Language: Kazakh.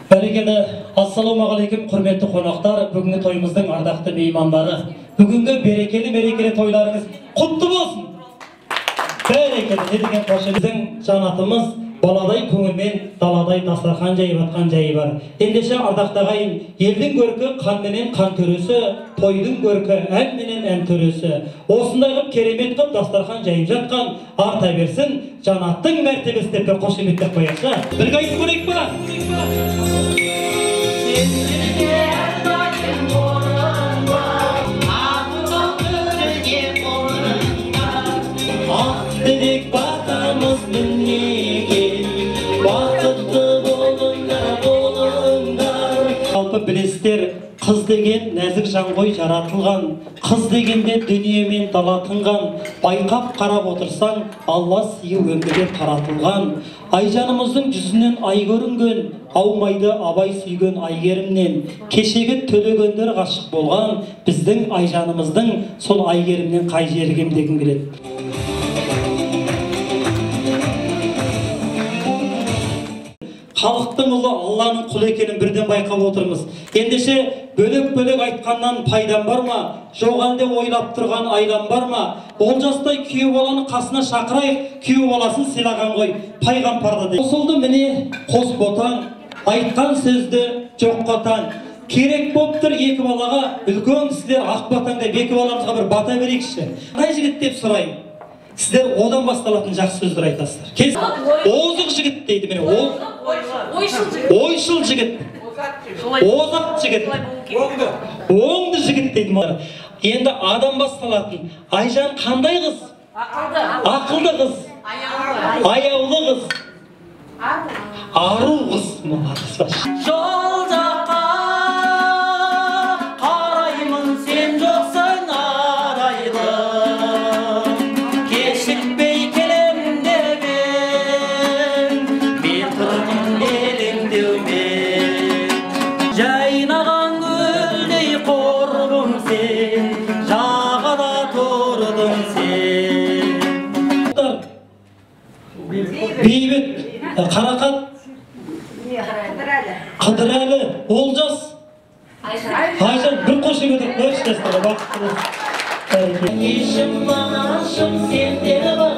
Бәрекелді, ассалаумағалейкум құрметті қонақтар, бүгінгі тойымыздың ардақты меймандары. Бүгінгі берекелі тойларыңыз құтты болсын. Бәрекелді, не деген қошы. Біздің жанатымыз баладай көңілмен даладай дастархан жайып атқан жайы бар. Ендеше ардақты ағайын, елдің көркі қан менен қан төресі, тойдың көркі ән менен ән төресі. Осындай қып керемет қып дастархан жайып жатқан арта берсін, жанаттың мәртебесі деп қошеметтеп қояқшы. Бірге айтып көрейік па? Дедек батамыз мінеге, бақытты болыңдар. Жалпы білесіздер, қыз деген нәзік жан ғой жаратылған, қыз дегенде дүниемен дала тынған, байқап қарап отырсаң, Алла сыйы өмірге таратылған. Айжанымыздың жүзінен ай көрінген, аумайды абай сүйген айгерімнен, кешегі төлегендер ғашық болған, біздің айжанымыздың сол айгерімнен қай жері кем дегім келеді. Халықтың ұлы Алланың құлы екенін бірден байқап отырмыз. Ендеше бөлек-бөлек айтқаннан пайдан бар ма? Жоқ әлде ойлап тұрған айлам бар ма? Олжастай күйеу баланы қасына шақырайық, күйеу баласын сыйлаған ғой, пайғамбарда дейді. Қосылды міне қос ботаң, айтқан сөзді жоқ қатаң. Керек болып тұр екі балаға, үлкен сіздер ақ батаң деп екі баламызға бір бата берейікші. Қай жігіт деп сұрайын. Сіздер одан басталатын жақсы сөздер айтасыздар. Озық жігіт дейді міне. Ойшыл жігіт. Озат жігіт. Оңды жігіт дейді. Енді адам басталатын. Айжан қандай қыз? Ақылды қыз. Аяулы қыз. Ару қыз. Жол жаққа қараймын, сен жоқсың арайлы. Кешікпей келем деген, мен тұрмын елеңдеумен. Жайнаған гүлдей қорбым сен, жағада тұрдың сен. Бейбіт, Қарақат, Қыдырәлі, Олжас, Айжан, бір қошемет қойшы дәстіре, бақытты болсын. Ешім бағашым сендері бар.